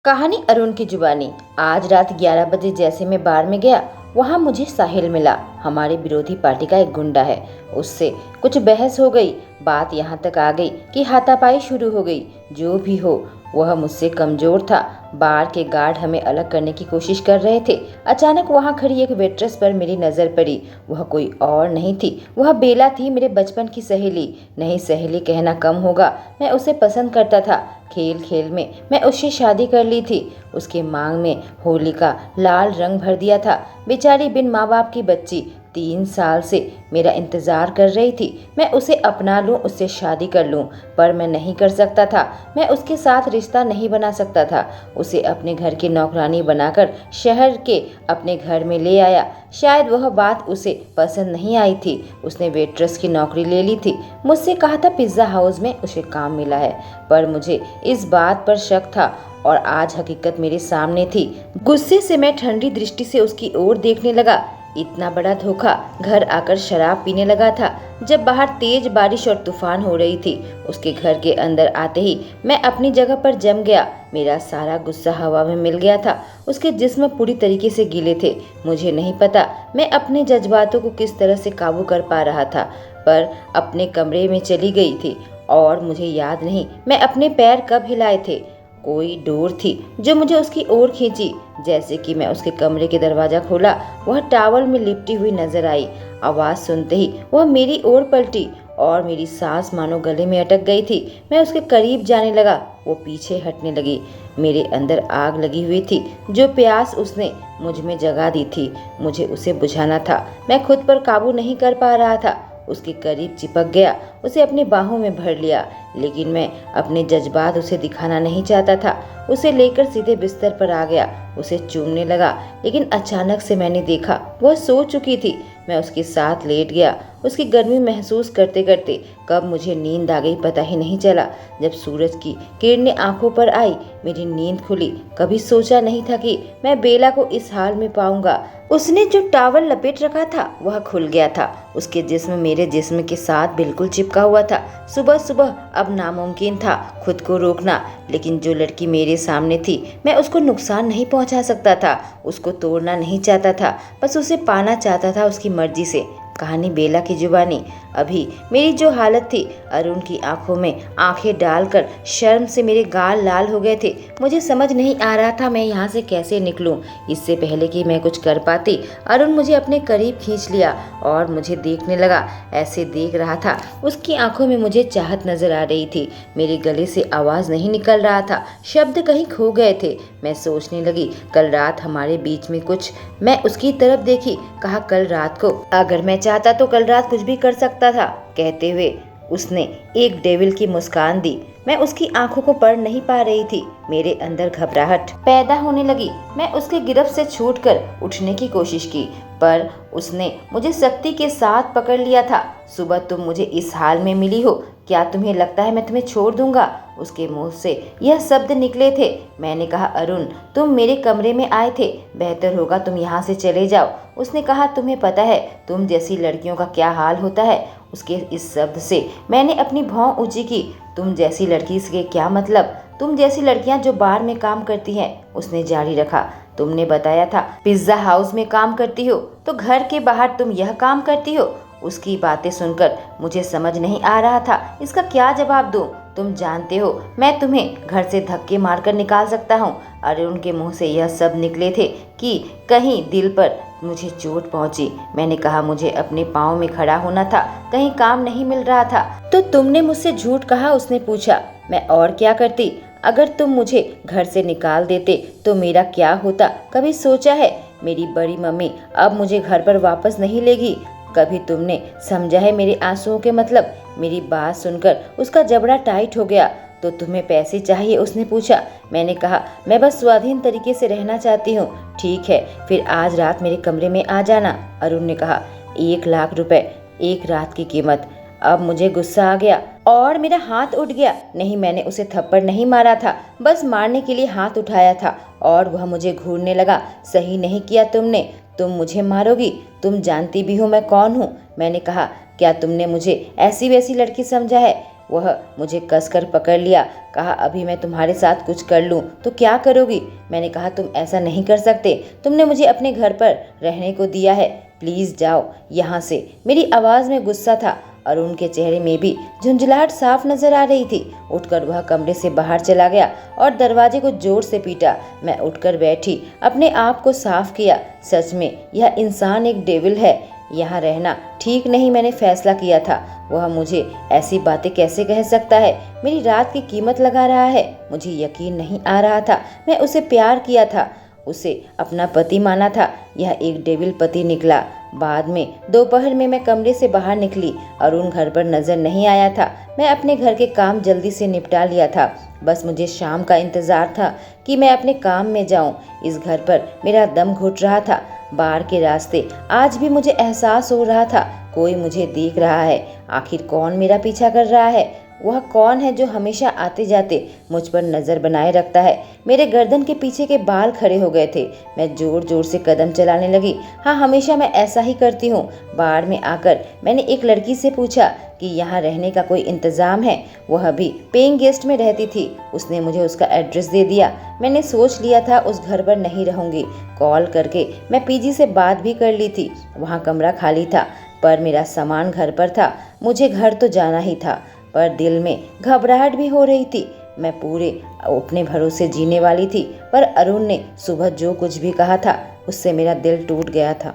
कहानी अरुण की जुबानी। आज रात 11 बजे जैसे मैं बार में गया, वहाँ मुझे साहिल मिला। हमारे विरोधी पार्टी का एक गुंडा है, उससे कुछ बहस हो गई। बात यहाँ तक आ गई कि हाथापाई शुरू हो गई। जो भी हो, वह मुझसे कमजोर था। बार के गार्ड हमें अलग करने की कोशिश कर रहे थे। अचानक वहाँ खड़ी एक वेट्रेस पर मेरी नज़र पड़ी। वह कोई और नहीं थी, वह बेला थी, मेरे बचपन की सहेली। नहीं, सहेली कहना कम होगा, मैं उसे पसंद करता था। खेल खेल में मैं उससे शादी कर ली थी। उसके मांग में होली का लाल रंग भर दिया था। बेचारी बिन माँ बाप की बच्ची 3 साल से मेरा इंतज़ार कर रही थी। मैं उसे अपना लूं, उससे शादी कर लूं, पर मैं नहीं कर सकता था। मैं उसके साथ रिश्ता नहीं बना सकता था। उसे अपने घर की नौकरानी बनाकर शहर के अपने घर में ले आया। शायद वह बात उसे पसंद नहीं आई थी। उसने वेट्रेस की नौकरी ले ली थी। मुझसे कहा था पिज्ज़ा हाउस में उसे काम मिला है, पर मुझे इस बात पर शक था और आज हकीकत मेरे सामने थी। गुस्से से मैं ठंडी दृष्टि से उसकी ओर देखने लगा। इतना बड़ा धोखा। घर आकर शराब पीने लगा था जब बाहर तेज बारिश और तूफान हो रही थी। उसके घर के अंदर आते ही मैं अपनी जगह पर जम गया। मेरा सारा गुस्सा हवा में मिल गया था। उसके जिस्म पूरी तरीके से गीले थे। मुझे नहीं पता मैं अपने जज्बातों को किस तरह से काबू कर पा रहा था, पर अपने कमरे में चली गई थी और मुझे याद नहीं मैं अपने पैर कब हिलाए थे। कोई डोर थी जो मुझे उसकी ओर खींची। जैसे कि मैं उसके कमरे के दरवाजा खोला, वह टॉवल में लिपटी हुई नजर आई। आवाज सुनते ही वह मेरी ओर पलटी और मेरी सांस मानो गले में अटक गई थी। मैं उसके करीब जाने लगा, वो पीछे हटने लगी। मेरे अंदर आग लगी हुई थी। जो प्यास उसने मुझ में जगा दी थी, मुझे उसे बुझाना था। मैं खुद पर काबू नहीं कर पा रहा था। उसके करीब चिपक गया, उसे अपनी बाहों में भर लिया, लेकिन मैं अपने जज्बात उसे दिखाना नहीं चाहता था। उसे लेकर सीधे बिस्तर पर आ गया, उसे चूमने लगा, लेकिन अचानक से मैंने देखा वह सो चुकी थी। मैं उसके साथ लेट गया, उसकी गर्मी महसूस करते करते कब मुझे नींद आ गई पता ही नहीं चला। जब सूरज की किरणें आंखों पर आई, मेरी नींद खुली। कभी सोचा नहीं था कि मैं बेला को इस हाल में पाऊंगा। उसने जो टॉवल लपेट रखा था वह खुल गया था। उसके जिस्म मेरे जिस्म के साथ बिल्कुल चिपका हुआ था। सुबह सुबह अब नामुमकिन था खुद को रोकना, लेकिन जो लड़की मेरे सामने थी, मैं उसको नुकसान नहीं पहुंचा सकता था। उसको तोड़ना नहीं चाहता था, बस उसे पाना चाहता था उसकी मर्जी से। कहानी बेला की जुबानी। अभी मेरी जो हालत थी, अरुण की आंखों में आंखें डालकर शर्म से मेरे गाल लाल हो गए थे। मुझे समझ नहीं आ रहा था मैं यहाँ से कैसे निकलूं। इससे पहले कि मैं कुछ कर पाती, अरुण मुझे अपने करीब खींच लिया और मुझे देखने लगा। ऐसे देख रहा था, उसकी आंखों में मुझे चाहत नजर आ रही थी। मेरे गले से आवाज नहीं निकल रहा था, शब्द कहीं खो गए थे। मैं सोचने लगी, कल रात हमारे बीच में कुछ। मैं उसकी तरफ देखी, कहा कल रात को अगर मैं चाहता तो कल रात कुछ भी कर सकता था। कहते हुए उसने एक डेविल की मुस्कान दी। मैं उसकी आंखों को पढ़ नहीं पा रही थी। मेरे अंदर घबराहट पैदा होने लगी। मैं उसके गिरफ्त से छूटकर उठने की कोशिश की, पर उसने मुझे सख्ती के साथ पकड़ लिया था। सुबह तुम मुझे इस हाल में मिली हो, क्या तुम्हें लगता है मैं तुम्हें छोड़ दूंगा? उसके मुंह से यह शब्द निकले थे। मैंने कहा अरुण, तुम मेरे कमरे में आए थे, बेहतर होगा तुम यहाँ से चले जाओ। उसने कहा तुम्हें पता है तुम जैसी लड़कियों का क्या हाल होता है? उसके इस शब्द से मैंने अपनी भौं ऊंची की। तुम जैसी लड़की से क्या मतलब? तुम जैसी लड़कियां जो बार में काम करती हैं। उसने जारी रखा, तुमने बताया था पिज्जा हाउस में काम करती हो, तो घर के बाहर तुम यह काम करती हो। उसकी बातें सुनकर मुझे समझ नहीं आ रहा था इसका क्या जवाब दूं। तुम जानते हो मैं तुम्हें घर से धक्के मारकर निकाल सकता हूँ। अरुण के मुंह से यह सब निकले थे कि कहीं दिल पर मुझे चोट पहुंची। मैंने कहा मुझे अपने पाँव में खड़ा होना था, कहीं काम नहीं मिल रहा था। तो तुमने मुझसे झूठ कहा? उसने पूछा। मैं और क्या करती? अगर तुम मुझे घर से निकाल देते तो मेरा क्या होता, कभी सोचा है? मेरी बड़ी मम्मी अब मुझे घर पर वापस नहीं लेगी। कभी तुमने समझा है मेरे आंसुओं के मतलब? मेरी बात सुनकर उसका जबड़ा टाइट हो गया। तो तुम्हें पैसे चाहिए? उसने पूछा। मैंने कहा मैं बस स्वाधीन तरीके से रहना चाहती हूँ। ठीक है, फिर आज रात मेरे कमरे में आ जाना। अरुण ने कहा 1 लाख रुपए, एक रात की कीमत। अब मुझे गुस्सा आ गया और मेरा हाथ उठ गया। नहीं, मैंने उसे थप्पड़ नहीं मारा था, बस मारने के लिए हाथ उठाया था और वह मुझे घूरने लगा। सही नहीं किया तुमने, तुम मुझे मारोगी, तुम जानती भी हो मैं कौन हूँ। मैंने कहा क्या तुमने मुझे ऐसी वैसी लड़की समझा है? वह मुझे कसकर पकड़ लिया। कहा, अभी मैं तुम्हारे साथ कुछ कर लूँ तो क्या करोगी? मैंने कहा, तुम ऐसा नहीं कर सकते, तुमने मुझे अपने घर पर रहने को दिया है, प्लीज़ जाओ यहाँ से। मेरी आवाज़ में गुस्सा था। अरुण के चेहरे में भी झुंझलाहट साफ नजर आ रही थी। उठकर वह कमरे से बाहर चला गया और दरवाजे को जोर से पीटा। मैं उठकर बैठी, अपने आप को साफ किया। सच में यह इंसान एक डेविल है। यहाँ रहना ठीक नहीं, मैंने फैसला किया था। वह मुझे ऐसी बातें कैसे कह सकता है? मेरी रात की कीमत लगा रहा है। मुझे यकीन नहीं आ रहा था। मैं उसे प्यार किया था, उसे अपना पति माना था। यह एक डेविल पति निकला। बाद में दोपहर में मैं कमरे से बाहर निकली। अरुण घर पर नजर नहीं आया था। मैं अपने घर के काम जल्दी से निपटा लिया था। बस मुझे शाम का इंतजार था कि मैं अपने काम में जाऊं। इस घर पर मेरा दम घुट रहा था। बाहर के रास्ते आज भी मुझे एहसास हो रहा था, कोई मुझे देख रहा है। आखिर कौन मेरा पीछा कर रहा है? वह कौन है जो हमेशा आते जाते मुझ पर नज़र बनाए रखता है? मेरे गर्दन के पीछे के बाल खड़े हो गए थे। मैं जोर जोर से कदम चलाने लगी। हाँ, हमेशा मैं ऐसा ही करती हूँ। बाढ़ में आकर मैंने एक लड़की से पूछा कि यहाँ रहने का कोई इंतज़ाम है। वह भी पेइंग गेस्ट में रहती थी। उसने मुझे उसका एड्रेस दे दिया। मैंने सोच लिया था उस घर पर नहीं रहूँगी। कॉल करके मैं पीजी से बात भी कर ली थी। वहाँ कमरा खाली था, पर मेरा सामान घर पर था। मुझे घर तो जाना ही था, पर दिल में घबराहट भी हो रही थी। मैं पूरे अपने भरोसे जीने वाली थी, पर अरुण ने सुबह जो कुछ भी कहा था उससे मेरा दिल टूट गया था।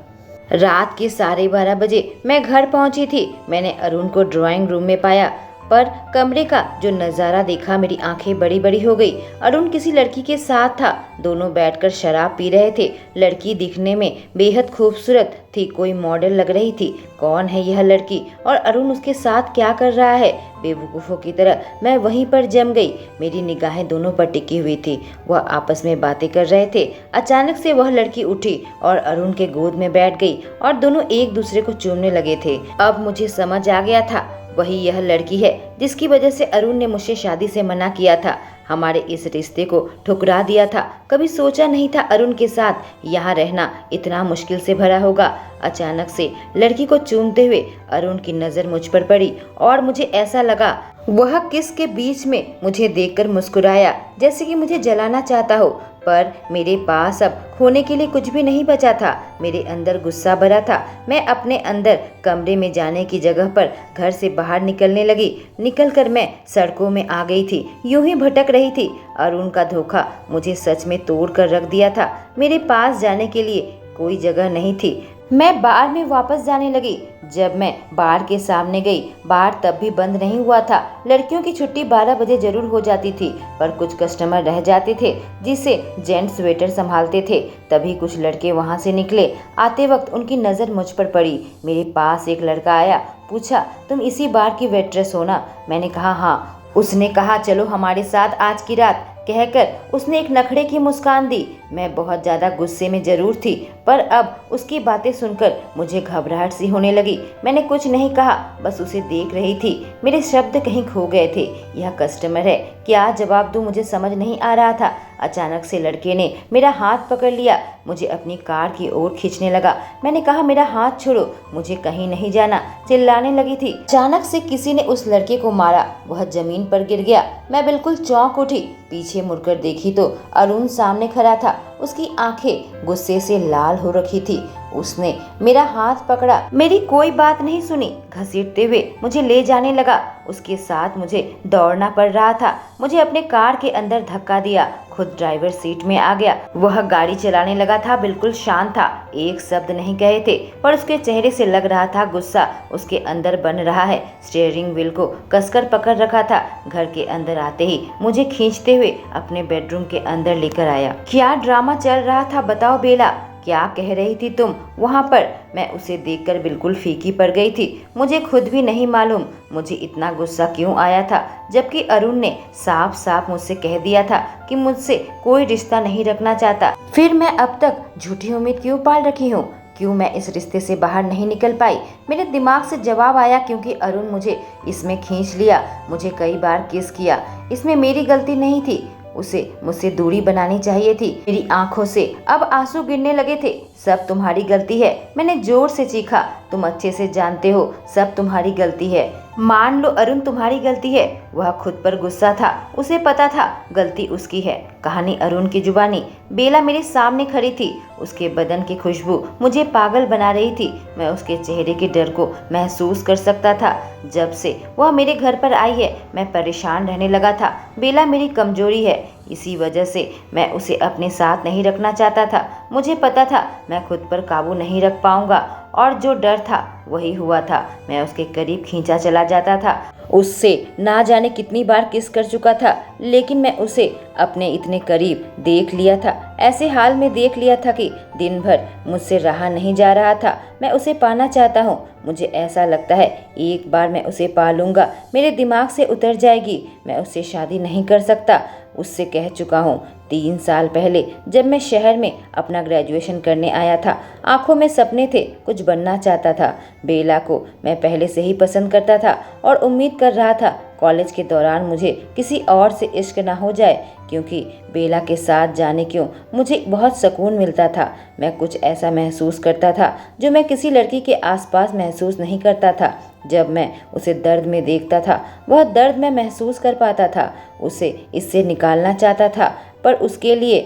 रात के 12:30 बजे मैं घर पहुंची थी। मैंने अरुण को ड्राइंग रूम में पाया, पर कमरे का जो नज़ारा देखा मेरी आंखें बड़ी बड़ी हो गई। अरुण किसी लड़की के साथ था। दोनों बैठकर शराब पी रहे थे। लड़की दिखने में बेहद खूबसूरत थी, कोई मॉडल लग रही थी। कौन है यह लड़की और अरुण उसके साथ क्या कर रहा है? बेवकूफ़ों की तरह मैं वहीं पर जम गई। मेरी निगाहें दोनों पर टिकी हुई थी। वह आपस में बातें कर रहे थे। अचानक से वह लड़की उठी और अरुण के गोद में बैठ गई और दोनों एक दूसरे को चूमने लगे थे। अब मुझे समझ आ गया था, वही यह लड़की है जिसकी वजह से अरुण ने मुझसे शादी से मना किया था, हमारे इस रिश्ते को ठुकरा दिया था। कभी सोचा नहीं था अरुण के साथ यहाँ रहना इतना मुश्किल से भरा होगा। अचानक से लड़की को चूमते हुए अरुण की नज़र मुझ पर पड़ी और मुझे ऐसा लगा वह किस के बीच में मुझे देखकर मुस्कुराया, जैसे कि मुझे जलाना चाहता हो। पर मेरे पास अब खोने के लिए कुछ भी नहीं बचा था। मेरे अंदर गुस्सा भरा था। मैं अपने अंदर कमरे में जाने की जगह पर घर से बाहर निकलने लगी। निकलकर मैं सड़कों में आ गई थी, यूं ही भटक रही थी। अरुण का धोखा मुझे सच में तोड़ कर रख दिया था। मेरे पास जाने के लिए कोई जगह नहीं थी। मैं बार में वापस जाने लगी। जब मैं बार के सामने गई, बार तब भी बंद नहीं हुआ था। लड़कियों की छुट्टी 12 बजे जरूर हो जाती थी, पर कुछ कस्टमर रह जाते थे जिसे जेंट्स वेटर संभालते थे। तभी कुछ लड़के वहां से निकले। आते वक्त उनकी नज़र मुझ पर पड़ी। मेरे पास एक लड़का आया, पूछा, तुम इसी बार की वेट्रेस हो ना? मैंने कहा हाँ। उसने कहा, चलो हमारे साथ आज की रात। कहकर उसने एक नखरे की मुस्कान दी। मैं बहुत ज़्यादा गुस्से में जरूर थी, पर अब उसकी बातें सुनकर मुझे घबराहट सी होने लगी। मैंने कुछ नहीं कहा, बस उसे देख रही थी। मेरे शब्द कहीं खो गए थे। यह कस्टमर है, क्या जवाब दूं मुझे समझ नहीं आ रहा था। अचानक से लड़के ने मेरा हाथ पकड़ लिया, मुझे अपनी कार की ओर खींचने लगा। मैंने कहा, मेरा हाथ छोड़ो, मुझे कहीं नहीं जाना। चिल्लाने लगी थी। अचानक से किसी ने उस लड़के को मारा। वह जमीन पर गिर गया। मैं बिल्कुल चौंक उठी। पीछे मुड़कर देखी तो अरुण सामने खड़ा था। उसकी आंखें गुस्से से लाल हो रखी थी। उसने मेरा हाथ पकड़ा, मेरी कोई बात नहीं सुनी, घसीटते हुए मुझे ले जाने लगा। उसके साथ मुझे दौड़ना पड़ रहा था। मुझे अपने कार के अंदर धक्का दिया, खुद ड्राइवर सीट में आ गया। वह गाड़ी चलाने लगा था, बिल्कुल शांत था, एक शब्द नहीं कहे थे, पर उसके चेहरे से लग रहा था गुस्सा उसके अंदर बन रहा है। स्टीयरिंग व्हील को कसकर पकड़ रखा था। घर के अंदर आते ही मुझे खींचते हुए अपने बेडरूम के अंदर लेकर आया। क्या ड्रामा चल रहा था बताओ बेला, क्या कह रही थी तुम वहाँ पर? मैं उसे देखकर बिल्कुल फीकी पड़ गई थी। मुझे खुद भी नहीं मालूम मुझे इतना गुस्सा क्यों आया था, जबकि अरुण ने साफ साफ मुझसे कह दिया था कि मुझसे कोई रिश्ता नहीं रखना चाहता। फिर मैं अब तक झूठी उम्मीद क्यों पाल रखी हूँ? क्यों मैं इस रिश्ते से बाहर नहीं निकल पाई? मेरे दिमाग से जवाब आया, क्योंकि अरुण मुझे इसमें खींच लिया, मुझे कई बार किस किया। इसमें मेरी गलती नहीं थी, उसे मुझसे दूरी बनानी चाहिए थी। मेरी आंखों से अब आंसू गिरने लगे थे। सब तुम्हारी गलती है, मैंने जोर से चीखा। तुम अच्छे से जानते हो सब तुम्हारी गलती है। मान लो अरुण तुम्हारी गलती है, वह खुद पर गुस्सा था, उसे पता था गलती उसकी है। कहानी अरुण की जुबानी। बेला मेरे सामने खड़ी थी, उसके बदन की खुशबू मुझे पागल बना रही थी। मैं उसके चेहरे के डर को महसूस कर सकता था। जब से वह मेरे घर पर आई है मैं परेशान रहने लगा था। बेला मेरी कमजोरी है, इसी वजह से मैं उसे अपने साथ नहीं रखना चाहता था। मुझे पता था मैं खुद पर काबू नहीं रख पाऊंगा और जो डर था वही हुआ था। मैं उसके करीब खींचा चला जाता था। उससे ना जाने कितनी बार किस कर चुका था, लेकिन मैं उसे अपने इतने करीब देख लिया था, ऐसे हाल में देख लिया था कि दिन भर मुझसे रहा नहीं जा रहा था। मैं उसे पाना चाहता हूँ। मुझे ऐसा लगता है एक बार मैं उसे पा लूँगा मेरे दिमाग से उतर जाएगी। मैं उससे शादी नहीं कर सकता, उससे कह चुका हूँ। 3 साल पहले जब मैं शहर में अपना ग्रेजुएशन करने आया था, आंखों में सपने थे, कुछ बनना चाहता था। बेला को मैं पहले से ही पसंद करता था और उम्मीद कर रहा था कॉलेज के दौरान मुझे किसी और से इश्क ना हो जाए, क्योंकि बेला के साथ जाने क्यों मुझे बहुत सुकून मिलता था। मैं कुछ ऐसा महसूस करता था जो मैं किसी लड़की के आसपास महसूस नहीं करता था। जब मैं उसे दर्द में देखता था वह दर्द मैं महसूस कर पाता था। उसे इससे निकालना चाहता था, पर उसके लिए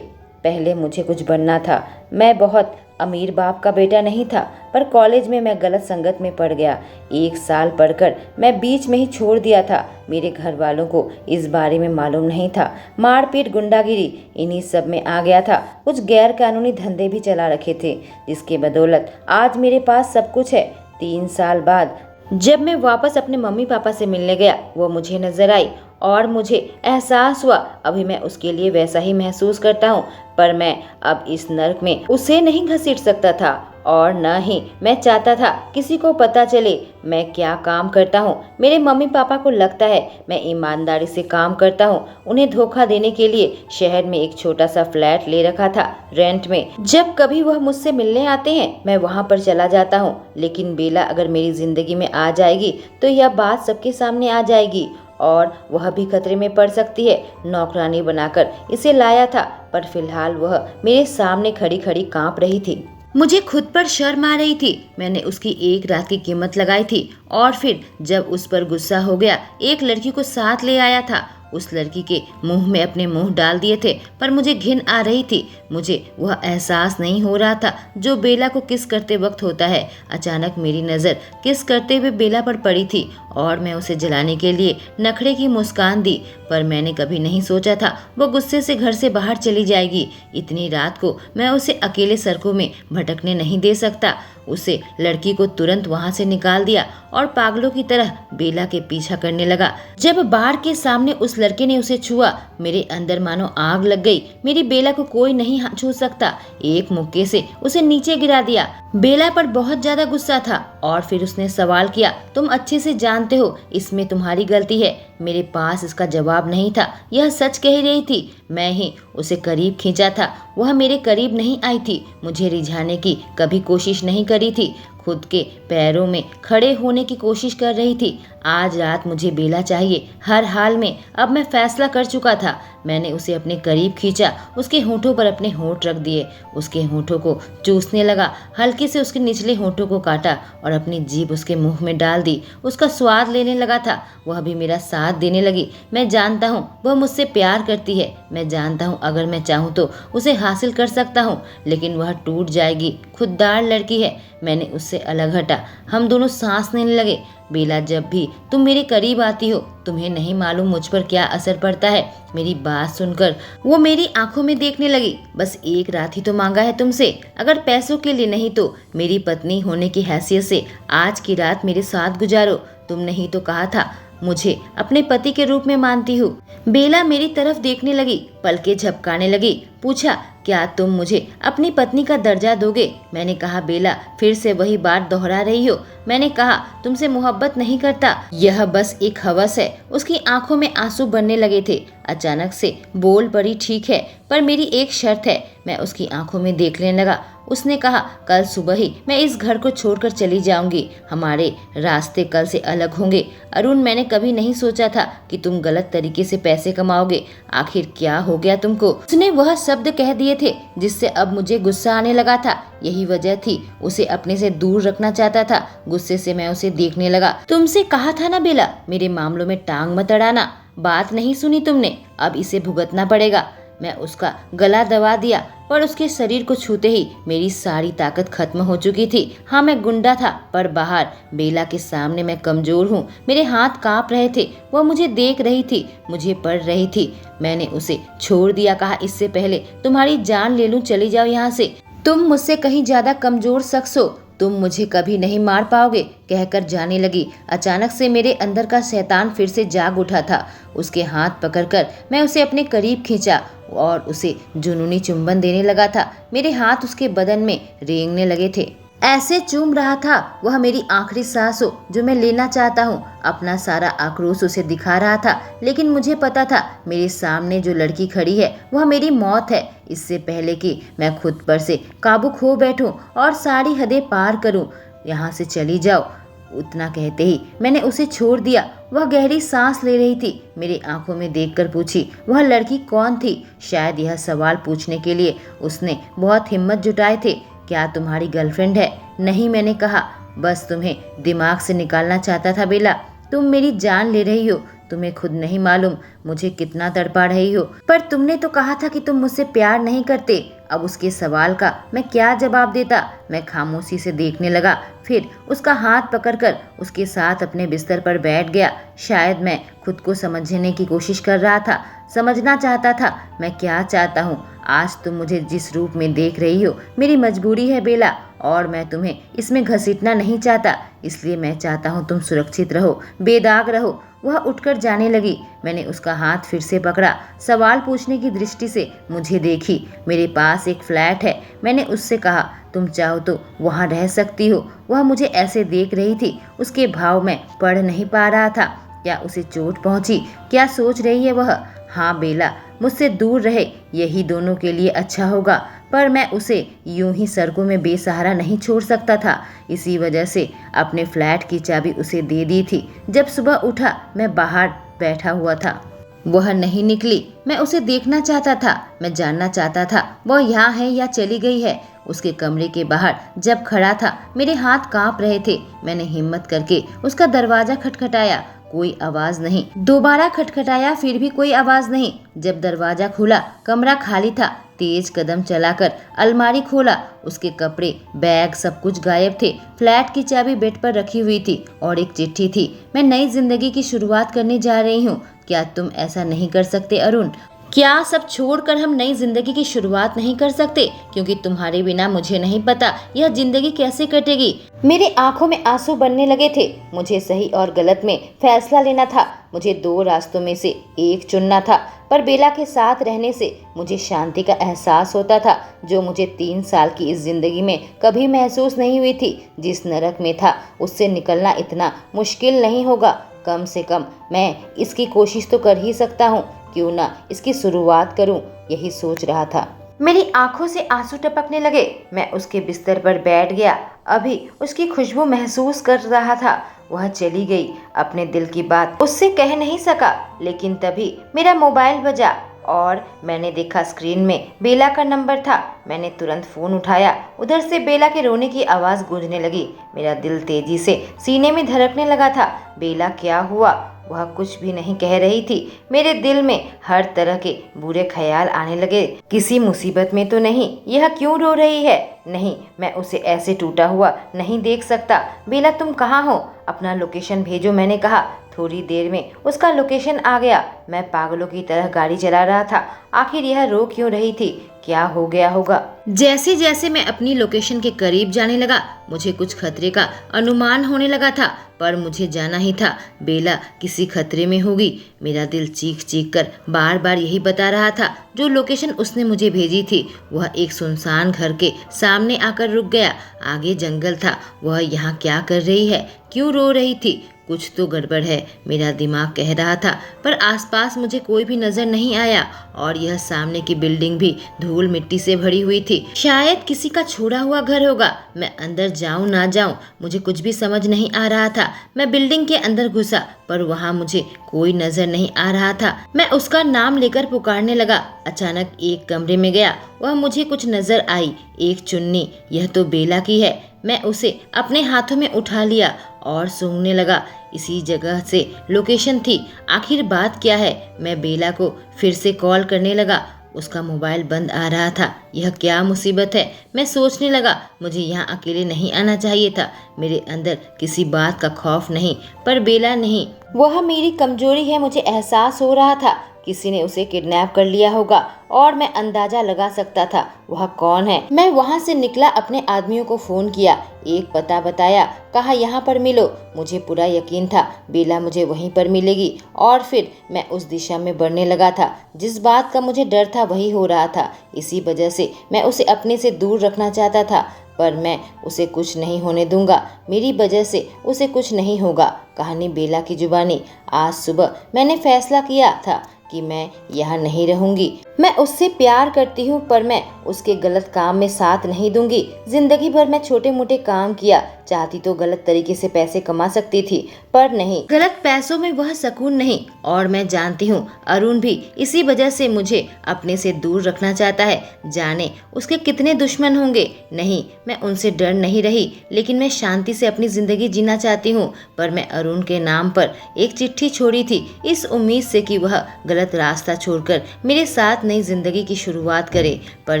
पहले मुझे कुछ बनना था। मैं बहुत अमीर बाप का बेटा नहीं था, पर कॉलेज में मैं गलत संगत में पड़ गया। 1 साल पढ़कर मैं बीच में ही छोड़ दिया था। मेरे घर वालों को इस बारे में मालूम नहीं था। मारपीट, गुंडागिरी, इन्हीं सब में आ गया था। कुछ गैर कानूनी धंधे भी चला रखे थे, जिसके बदौलत आज मेरे पास सब कुछ है। 3 साल बाद जब मैं वापस अपने मम्मी पापा से मिलने गया, वो मुझे नजर आई और मुझे एहसास हुआ अभी मैं उसके लिए वैसा ही महसूस करता हूँ, पर मैं अब इस नर्क में उसे नहीं घसीट सकता था और न ही मैं चाहता था किसी को पता चले मैं क्या काम करता हूँ। मेरे मम्मी पापा को लगता है मैं ईमानदारी से काम करता हूँ। उन्हें धोखा देने के लिए शहर में एक छोटा सा फ्लैट ले रखा था रेंट में। जब कभी वह मुझसे मिलने आते हैं मैं वहाँ पर चला जाता हूँ, लेकिन बेला अगर मेरी जिंदगी में आ जाएगी तो यह बात सबके सामने आ जाएगी और वह भी खतरे में पड़ सकती है। नौकरानी बनाकर इसे लाया था, पर फिलहाल वह मेरे सामने खड़ी खड़ी कांप रही थी। मुझे खुद पर शर्म आ रही थी। मैंने उसकी एक रात की कीमत लगाई थी और फिर जब उस पर गुस्सा हो गया एक लड़की को साथ ले आया था। उस लड़की के मुंह में अपने मुंह डाल दिए थे, पर मुझे घिन आ रही थी। मुझे वह एहसास नहीं हो रहा था जो बेला को किस करते वक्त होता है। अचानक मेरी नज़र किस करते हुए बेला पर पड़ी थी और मैं उसे जलाने के लिए नखरे की मुस्कान दी, पर मैंने कभी नहीं सोचा था वो गुस्से से घर से बाहर चली जाएगी। इतनी रात को मैं उसे अकेले सड़कों में भटकने नहीं दे सकता। उसे लड़की को तुरंत वहां से निकाल दिया और पागलों की तरह बेला के पीछा करने लगा। जब बार के सामने उस लड़के ने उसे छुआ, मेरे अंदर मानो आग लग गई। मेरी बेला को कोई नहीं छू सकता। एक मुक्के से उसे नीचे गिरा दिया। बेला पर बहुत ज्यादा गुस्सा था और फिर उसने सवाल किया, तुम अच्छे से जानते हो इसमें तुम्हारी गलती है। मेरे पास इसका जवाब नहीं था। यह सच कह रही थी। मैं ही उसे करीब खींचा था, वह मेरे करीब नहीं आई थी। मुझे रिझाने की कभी कोशिश नहीं करी थी। खुद के पैरों में खड़े होने की कोशिश कर रही थी। आज रात मुझे बेला चाहिए, हर हाल में। अब मैं फैसला कर चुका था। मैंने उसे अपने करीब खींचा, उसके होठों पर अपने होंठ रख दिए, उसके होठों को चूसने लगा, हल्के से उसके निचले होठों को काटा और अपनी जीभ उसके मुंह में डाल दी। उसका स्वाद लेने लगा था। वह भी मेरा साथ देने लगी। मैं जानता हूँ वह मुझसे प्यार करती है। मैं जानता हूँ अगर मैं चाहूँ तो उसे हासिल कर सकता हूँ, लेकिन वह टूट जाएगी। खुददार लड़की है। मैंने उससे अलग हटा। हम दोनों सांस लेने लगे। बेला, जब भी तुम मेरे करीब आती हो तुम्हें नहीं मालूम मुझ पर क्या असर पड़ता है। मेरी बात सुनकर वो मेरी आंखों में देखने लगी। बस एक रात ही तो मांगा है तुमसे, अगर पैसों के लिए नहीं तो मेरी पत्नी होने की हैसियत से आज की रात मेरे साथ गुजारो। तुमने ही तो कहा था मुझे अपने पति के रूप में मानती हूँ। बेला मेरी तरफ देखने लगी, पलकें झपकाने लगी। पूछा, क्या तुम मुझे अपनी पत्नी का दर्जा दोगे? मैंने कहा, बेला फिर से वही बात दोहरा रही हो। मैंने कहा, तुमसे मोहब्बत नहीं करता, यह बस एक हवस है। उसकी आंखों में आंसू बनने लगे थे। अचानक से बोल पड़ी, ठीक है, पर मेरी एक शर्त है। मैं उसकी आंखों में देखने लगा। उसने कहा, कल सुबह ही मैं इस घर को छोड़कर चली जाऊंगी। हमारे रास्ते कल से अलग होंगे। अरुण, मैंने कभी नहीं सोचा था कि तुम गलत तरीके से पैसे कमाओगे। आखिर क्या हो गया तुमको? उसने वह शब्द कह दिए थे जिससे अब मुझे गुस्सा आने लगा था। यही वजह थी, उसे अपने से दूर रखना चाहता था। गुस्से से मैं उसे देखने लगा। तुमसे कहा था ना बेला, मेरे मामलों में टांग मत अड़ाना। बात नहीं सुनी तुमने, अब इसे भुगतना पड़ेगा। मैं उसका गला दबा दिया, पर उसके शरीर को छूते ही मेरी सारी ताकत खत्म हो चुकी थी। हाँ, मैं गुंडा था, पर बाहर बेला के सामने मैं कमजोर हूँ। मेरे हाथ कांप रहे थे। वह मुझे देख रही थी, मुझे पढ़ रही थी। मैंने उसे छोड़ दिया। कहा, इससे पहले तुम्हारी जान ले लूं, चली जाओ यहाँ से। तुम मुझसे कहीं ज्यादा कमजोर शख्स हो, तुम मुझे कभी नहीं मार पाओगे, कहकर जाने लगी। अचानक से मेरे अंदर का शैतान फिर से जाग उठा था। उसके हाथ पकड़कर मैं उसे अपने करीब खींचा और उसे जुनूनी चुंबन देने लगा था। मेरे हाथ उसके बदन में रेंगने लगे थे। ऐसे चूम रहा था वह मेरी आखिरी सांस हो जो मैं लेना चाहता हूँ। अपना सारा आक्रोश उसे दिखा रहा था, लेकिन मुझे पता था मेरे सामने जो लड़की खड़ी है वह मेरी मौत है। इससे पहले कि मैं खुद पर से काबू खो बैठूं और सारी हदें पार करूं, यहाँ से चली जाओ। उतना कहते ही मैंने उसे छोड़ दिया। वह गहरी सांस ले रही थी। मेरी आंखों में देखकर पूछी, वह लड़की कौन थी? शायद यह सवाल पूछने के लिए उसने बहुत हिम्मत जुटाए थे। क्या तुम्हारी गर्लफ्रेंड है? नहीं, मैंने कहा। बस तुम्हें दिमाग से निकालना चाहता था बेला। तुम मेरी जान ले रही हो, तुम्हें खुद नहीं मालूम मुझे कितना तड़पा रही हो। पर तुमने तो कहा था कि तुम मुझसे प्यार नहीं करते। अब उसके सवाल का मैं क्या जवाब देता? मैं खामोशी से देखने लगा, फिर उसका हाथ पकड़कर उसके साथ अपने बिस्तर पर बैठ गया। शायद मैं खुद को समझने की कोशिश कर रहा था, समझना चाहता था मैं क्या चाहता हूँ। आज तुम मुझे जिस रूप में देख रही हो मेरी मजबूरी है बेला, और मैं तुम्हें इसमें घसीटना नहीं चाहता। इसलिए मैं चाहता हूँ तुम सुरक्षित रहो, बेदाग रहो। वह उठकर जाने लगी। मैंने उसका हाथ फिर से पकड़ा। सवाल पूछने की दृष्टि से मुझे देखी। मेरे पास एक फ्लैट है, मैंने उससे कहा। तुम चाहो तो वहाँ रह सकती हो। वह मुझे ऐसे देख रही थी, उसके भाव में पढ़ नहीं पा रहा था। क्या उसे चोट पहुंची? क्या सोच रही है वह? हाँ बेला, मुझसे दूर रहे, यही दोनों के लिए अच्छा होगा। पर मैं उसे यूं ही सड़कों में बेसहारा नहीं छोड़ सकता था। इसी वजह से अपने फ्लैट की चाबी उसे दे दी थी। जब सुबह उठा मैं बाहर बैठा हुआ था। वह नहीं निकली। मैं उसे देखना चाहता था। मैं जानना चाहता था वह यहाँ है या चली गई है। उसके कमरे के बाहर जब खड़ा था मेरे हाथ कांप रहे थे। मैंने हिम्मत करके उसका दरवाजा खटखटाया, कोई आवाज नहीं। दोबारा खटखटाया, फिर भी कोई आवाज नहीं। जब दरवाजा खुला कमरा खाली था। तेज कदम चलाकर अलमारी खोला। उसके कपड़े, बैग सब कुछ गायब थे। फ्लैट की चाबी बेड पर रखी हुई थी और एक चिट्ठी थी। मैं नई जिंदगी की शुरुआत करने जा रही हूँ, क्या तुम ऐसा नहीं कर सकते अरुण? क्या सब छोड़कर हम नई जिंदगी की शुरुआत नहीं कर सकते? क्योंकि तुम्हारे बिना मुझे नहीं पता यह जिंदगी कैसे कटेगी। मेरी आंखों में आंसू बनने लगे थे। मुझे सही और गलत में फैसला लेना था। मुझे दो रास्तों में से एक चुनना था। पर बेला के साथ रहने से मुझे शांति का एहसास होता था, जो मुझे 3 साल की इस जिंदगी में कभी महसूस नहीं हुई थी। जिस नरक में था उससे निकलना इतना मुश्किल नहीं होगा। कम से कम मैं इसकी कोशिश तो कर ही सकता हूँ। क्यों ना इसकी शुरुआत करूं, यही सोच रहा था। मेरी आंखों से आंसू टपकने लगे। मैं उसके बिस्तर पर बैठ गया। अभी उसकी खुशबू महसूस कर रहा था। वह चली गई। अपने दिल की बात उससे कह नहीं सका। लेकिन तभी मेरा मोबाइल बजा और मैंने देखा स्क्रीन में बेला का नंबर था। मैंने तुरंत फोन उठाया। उधर से बेला के रोने की आवाज गूंजने लगी। मेरा दिल तेजी से सीने में धड़कने लगा था। बेला, क्या हुआ? वह कुछ भी नहीं कह रही थी। मेरे दिल में हर तरह के बुरे ख्याल आने लगे। किसी मुसीबत में तो नहीं? यह क्यों रो रही है? नहीं, मैं उसे ऐसे टूटा हुआ नहीं देख सकता। बेला, तुम कहाँ हो? अपना लोकेशन भेजो, मैंने कहा। थोड़ी देर में उसका लोकेशन आ गया। मैं पागलों की तरह गाड़ी चला रहा था। आखिर यह रो क्यों रही थी? क्या हो गया होगा? जैसे जैसे मैं अपनी लोकेशन के करीब जाने लगा मुझे कुछ खतरे का अनुमान होने लगा था, पर मुझे जाना ही था। बेला किसी खतरे में होगी। मेरा दिल चीख चीख कर बार बार यही बता रहा था। जो लोकेशन उसने मुझे भेजी थी वह एक सुनसान घर के सामने आकर रुक गया। आगे जंगल था। वह यहाँ क्या कर रही है? क्यों रो रही थी? कुछ तो गड़बड़ है, मेरा दिमाग कह रहा था, पर आसपास आसपास मुझे कोई भी नजर नहीं आया और यह सामने की बिल्डिंग भी धूल मिट्टी से भरी हुई थी। शायद किसी का छोड़ा हुआ घर होगा। मैं अंदर जाऊं ना जाऊं मुझे कुछ भी समझ नहीं आ रहा था। मैं बिल्डिंग के अंदर घुसा पर वहाँ मुझे कोई नजर नहीं आ रहा था। मैं उसका नाम लेकर पुकारने लगा। अचानक एक कमरे में गया, वह मुझे कुछ नजर आई, एक चुन्नी। यह तो बेला की है। मैं उसे अपने हाथों में उठा लिया और सूंघने लगा। इसी जगह से लोकेशन थी। आखिर बात क्या है? मैं बेला को फिर से कॉल करने लगा। उसका मोबाइल बंद आ रहा था। यह क्या मुसीबत है? मैं सोचने लगा मुझे यहाँ अकेले नहीं आना चाहिए था। मेरे अंदर किसी बात का खौफ नहीं, पर बेला नहीं, वह मेरी कमजोरी है। मुझे एहसास हो रहा था किसी ने उसे किडनैप कर लिया होगा और मैं अंदाजा लगा सकता था वह कौन है। मैं वहाँ से निकला, अपने आदमियों को फोन किया, एक पता बताया, कहा यहाँ पर मिलो। मुझे पूरा यकीन था बेला मुझे वहीं पर मिलेगी और फिर मैं उस दिशा में बढ़ने लगा था। जिस बात का मुझे डर था वही हो रहा था। इसी वजह से मैं उसे अपने से दूर रखना चाहता था, पर मैं उसे कुछ नहीं होने दूंगा। मेरी वजह से उसे कुछ नहीं होगा। कहानी बेला की जुबानी। आज सुबह मैंने फैसला किया था कि मैं यहाँ नहीं रहूंगी। मैं उससे प्यार करती हूँ पर मैं उसके गलत काम में साथ नहीं दूंगी। जिंदगी भर मैं छोटे मोटे काम किया, चाहती तो गलत तरीके से पैसे कमा सकती थी, पर नहीं, गलत पैसों में वह सुकून नहीं। और मैं जानती हूँ अरुण भी इसी वजह से मुझे अपने से दूर रखना चाहता है। जाने उसके कितने दुश्मन होंगे। नहीं, मैं उनसे डर नहीं रही, लेकिन मैं शांति से अपनी जिंदगी जीना चाहती हूँ। पर मैं अरुण के नाम पर एक चिट्ठी छोड़ी थी, इस उम्मीद से कि वह गलत रास्ता छोड़कर मेरे साथ नई जिंदगी की शुरुआत करे। पर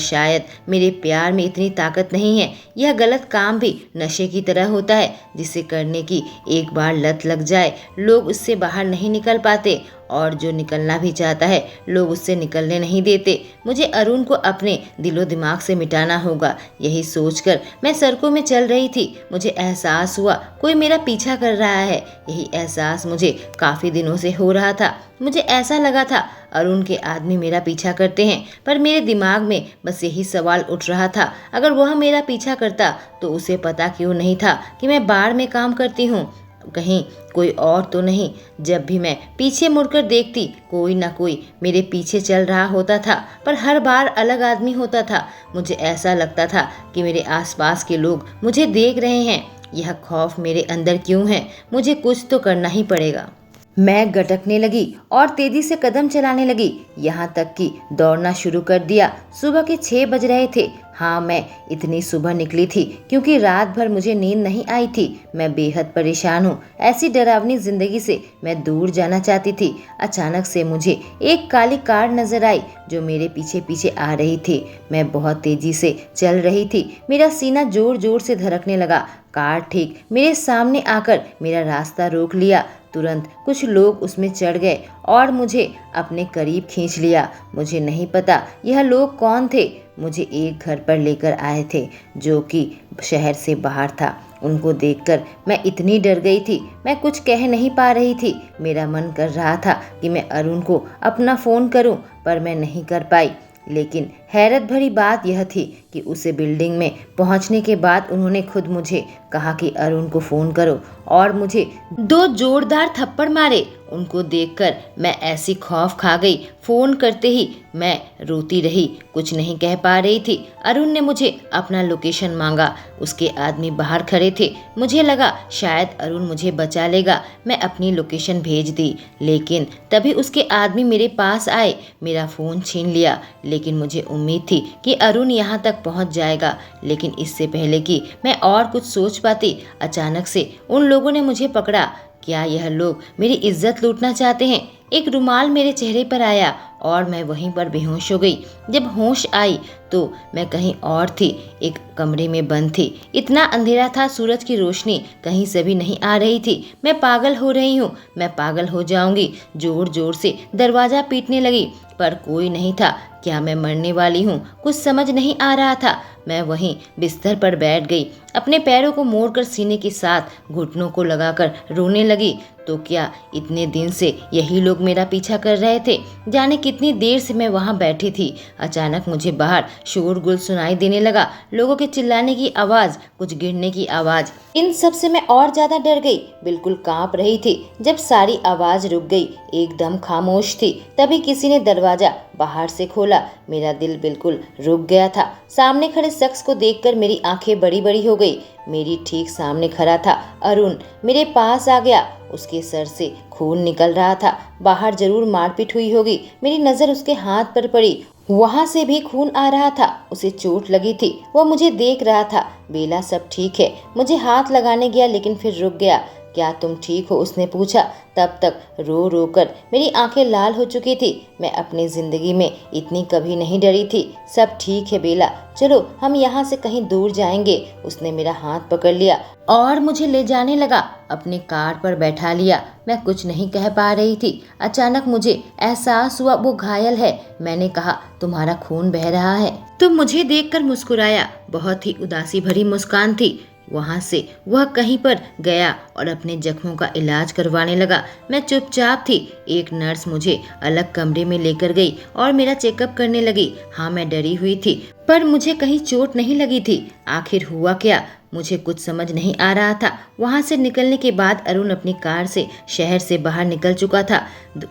शायद मेरे प्यार में इतनी ताकत नहीं है। यह गलत काम भी नशे की तरह होता है, जिसे करने की एक बार लत लग जाए लोग उससे बाहर नहीं निकल पाते, और जो निकलना भी चाहता है लोग उससे निकलने नहीं देते। मुझे अरुण को अपने दिलो दिमाग से मिटाना होगा। यही सोचकर मैं सड़कों में चल रही थी। मुझे एहसास हुआ कोई मेरा पीछा कर रहा है। यही एहसास मुझे काफ़ी दिनों से हो रहा था। मुझे ऐसा लगा था अरुण के आदमी मेरा पीछा करते हैं, पर मेरे दिमाग में बस यही सवाल उठ रहा था, अगर वह मेरा पीछा करता तो उसे पता क्यों नहीं था कि मैं बार में काम करती हूँ? कहीं कोई और तो नहीं? जब भी मैं पीछे मुड़कर देखती कोई ना कोई मेरे पीछे चल रहा होता था, पर हर बार अलग आदमी होता था। मुझे ऐसा लगता था कि मेरे आसपास के लोग मुझे देख रहे हैं। यह खौफ मेरे अंदर क्यों है? मुझे कुछ तो करना ही पड़ेगा। मैं गटकने लगी और तेजी से कदम चलाने लगी, यहाँ तक कि दौड़ना शुरू कर दिया। सुबह के 6 बज रहे थे। हाँ, मैं इतनी सुबह निकली थी क्योंकि रात भर मुझे नींद नहीं आई थी। मैं बेहद परेशान हूँ। ऐसी डरावनी जिंदगी से मैं दूर जाना चाहती थी। अचानक से मुझे एक काली कार नजर आई जो मेरे पीछे पीछे आ रही थी। मैं बहुत तेजी से चल रही थी। मेरा सीना जोर जोर से धड़कने लगा। कार ठीक मेरे सामने आकर मेरा रास्ता रोक लिया। तुरंत कुछ लोग उसमें चढ़ गए और मुझे अपने करीब खींच लिया। मुझे नहीं पता यह लोग कौन थे। मुझे एक घर पर लेकर आए थे जो कि शहर से बाहर था। उनको देखकर मैं इतनी डर गई थी, मैं कुछ कह नहीं पा रही थी। मेरा मन कर रहा था कि मैं अरुण को अपना फ़ोन करूं, पर मैं नहीं कर पाई। लेकिन हैरत भरी बात यह थी कि उसे बिल्डिंग में पहुंचने के बाद उन्होंने खुद मुझे कहा कि अरुण को फ़ोन करो, और मुझे 2 जोरदार थप्पड़ मारे। उनको देखकर मैं ऐसी खौफ खा गई। फ़ोन करते ही मैं रोती रही, कुछ नहीं कह पा रही थी। अरुण ने मुझे अपना लोकेशन मांगा। उसके आदमी बाहर खड़े थे। मुझे लगा शायद अरुण मुझे बचा लेगा। मैं अपनी लोकेशन भेज दी, लेकिन तभी उसके आदमी मेरे पास आए, मेरा फ़ोन छीन लिया। लेकिन मुझे उम्मीद थी कि अरुण यहाँ तक पहुँच जाएगा। लेकिन इससे पहले कि मैं और कुछ सोच पाती, अचानक से उन लोगों ने मुझे पकड़ा। क्या यह लोग मेरी इज्जत लूटना चाहते हैं? एक रुमाल मेरे चेहरे पर आया और मैं वहीं पर बेहोश हो गई। जब होश आई तो मैं कहीं और थी, एक कमरे में बंद थी। इतना अंधेरा था, सूरज की रोशनी कहीं से भी नहीं आ रही थी। मैं पागल हो रही हूँ, मैं पागल हो जाऊंगी। जोर जोर से दरवाज़ा पीटने लगी, पर कोई नहीं था। क्या मैं मरने वाली हूँ? कुछ समझ नहीं आ रहा था। मैं वहीं बिस्तर पर बैठ गई, अपने पैरों को मोड़कर सीने के साथ घुटनों को लगाकर रोने लगी। तो क्या इतने दिन से यही लोग मेरा पीछा कर रहे थे? जाने कितनी देर से मैं वहां बैठी थी। अचानक मुझे बाहर शोरगुल सुनाई देने लगा, लोगों के चिल्लाने की आवाज, कुछ गिरने की आवाज। इन सब से मैं और ज्यादा डर गई, बिल्कुल कांप रही थी। जब सारी आवाज रुक गई, एकदम खामोश थी, तभी किसी ने दरवाजा बाहर से खोला। मेरा दिल बिल्कुल रुक गया था। सामने खड़े शख्स को देखकर मेरी आंखें बड़ी बड़ी हो गई। मेरी ठीक सामने खड़ा था अरुण, मेरे पास आ गया। उसके सर से खून निकल रहा था। बाहर जरूर मारपीट हुई होगी। मेरी नजर उसके हाथ पर पड़ी, वहां से भी खून आ रहा था। उसे चोट लगी थी, वो मुझे देख रहा था। बेला, सब ठीक है? मुझे हाथ लगाने गया लेकिन फिर रुक गया। क्या तुम ठीक हो? उसने पूछा। तब तक रो रो कर मेरी आंखें लाल हो चुकी थी। मैं अपनी जिंदगी में इतनी कभी नहीं डरी थी। सब ठीक है बेला, चलो हम यहाँ से कहीं दूर जाएंगे। उसने मेरा हाथ पकड़ लिया और मुझे ले जाने लगा, अपनी कार पर बैठा लिया। मैं कुछ नहीं कह पा रही थी। अचानक मुझे एहसास हुआ वो घायल है। मैंने कहा, तुम्हारा खून बह रहा है। तुम मुझे देखकर मुस्कुराया, बहुत ही उदासी भरी मुस्कान थी। वहां से वह कहीं पर गया और अपने जख्मों का इलाज करवाने लगा। मैं चुपचाप थी। एक नर्स मुझे अलग कमरे में लेकर गई और मेरा चेकअप करने लगी। हाँ, मैं डरी हुई थी, पर मुझे कहीं चोट नहीं लगी थी। आखिर हुआ क्या, मुझे कुछ समझ नहीं आ रहा था। वहां से निकलने के बाद अरुण अपनी कार से शहर से बाहर निकल चुका था।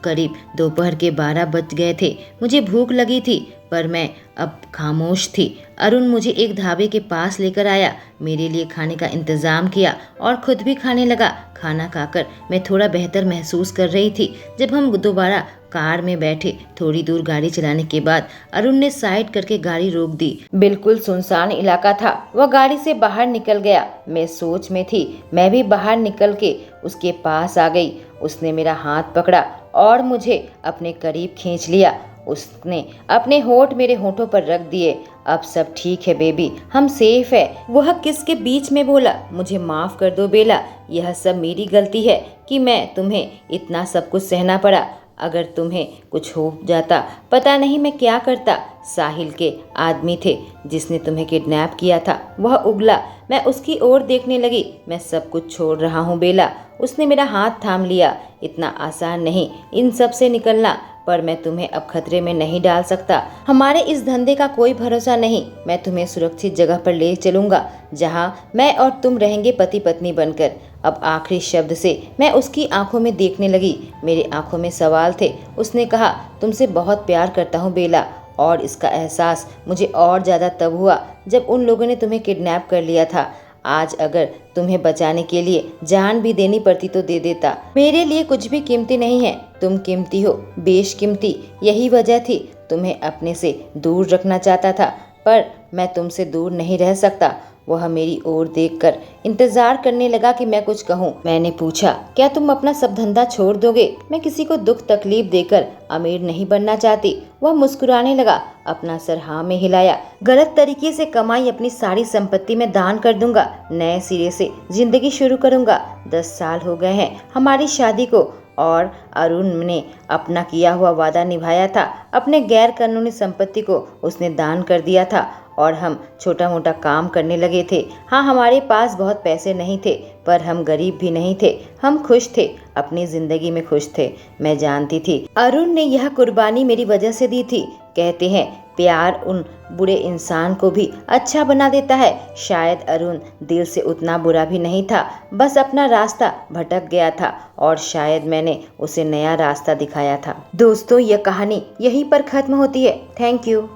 करीब दोपहर के 12 बज गए थे। मुझे भूख लगी थी, पर मैं अब खामोश थी। अरुण मुझे एक ढाबे के पास लेकर आया, मेरे लिए खाने का इंतजाम किया और खुद भी खाने लगा। खाना खाकर मैं थोड़ा बेहतर महसूस कर रही थी। जब हम दोबारा कार में बैठे, थोड़ी दूर गाड़ी चलाने के बाद अरुण ने साइड करके गाड़ी रोक दी। बिल्कुल सुनसान इलाका था। वह गाड़ी से बाहर निकल गया। मैं सोच में थी। मैं भी बाहर निकल के उसके पास आ गई। उसने मेरा हाथ पकड़ा और मुझे अपने करीब खींच लिया। उसने अपने होंठ मेरे होंठों पर रख दिए। अब सब ठीक है बेबी, हम सेफ है। वह किसके बीच में बोला, मुझे माफ कर दो बेला, यह सब मेरी गलती है कि मैं तुम्हें इतना सब कुछ सहना पड़ा। अगर तुम्हें कुछ हो जाता, पता नहीं मैं क्या करता। साहिल के आदमी थे जिसने तुम्हें किडनैप किया था, वह उगला। मैं उसकी ओर देखने लगी। मैं सब कुछ छोड़ रहा हूँ बेला। उसने मेरा हाथ थाम लिया। इतना आसान नहीं इन सब से निकलना, पर मैं तुम्हें अब खतरे में नहीं डाल सकता। हमारे इस धंधे का कोई भरोसा नहीं। मैं तुम्हें सुरक्षित जगह पर ले चलूंगा, जहां मैं और तुम रहेंगे पति पत्नी बनकर। अब आखिरी शब्द से मैं उसकी आंखों में देखने लगी। मेरी आंखों में सवाल थे। उसने कहा, तुमसे बहुत प्यार करता हूँ बेला, और इसका एहसास मुझे और ज़्यादा तब हुआ जब उन लोगों ने तुम्हें किडनैप कर लिया था। आज अगर तुम्हें बचाने के लिए जान भी देनी पड़ती तो दे देता। मेरे लिए कुछ भी कीमती नहीं है। तुम कीमती हो, बेशकीमती। यही वजह थी तुम्हें अपने से दूर रखना चाहता था, पर मैं तुमसे दूर नहीं रह सकता। वह मेरी ओर देखकर इंतजार करने लगा कि मैं कुछ कहूँ। मैंने पूछा, क्या तुम अपना सब धंधा छोड़ दोगे? मैं किसी को दुख तकलीफ देकर अमीर नहीं बनना चाहती। वह मुस्कुराने लगा, अपना सर हाँ में हिलाया। गलत तरीके से कमाई अपनी सारी संपत्ति में दान कर दूंगा। नए सिरे से जिंदगी शुरू करूंगा। 10 साल हो गए हैं हमारी शादी को, और अरुण ने अपना किया हुआ वादा निभाया था। अपने गैर कानूनी संपत्ति को उसने दान कर दिया था और हम छोटा मोटा काम करने लगे थे। हाँ, हमारे पास बहुत पैसे नहीं थे, पर हम गरीब भी नहीं थे। हम खुश थे, अपनी जिंदगी में खुश थे। मैं जानती थी अरुण ने यह कुर्बानी मेरी वजह से दी थी। कहते हैं प्यार उन बुरे इंसान को भी अच्छा बना देता है। शायद अरुण दिल से उतना बुरा भी नहीं था, बस अपना रास्ता भटक गया था और शायद मैंने उसे नया रास्ता दिखाया था। दोस्तों, यह कहानी यहीं पर खत्म होती है। Thank you.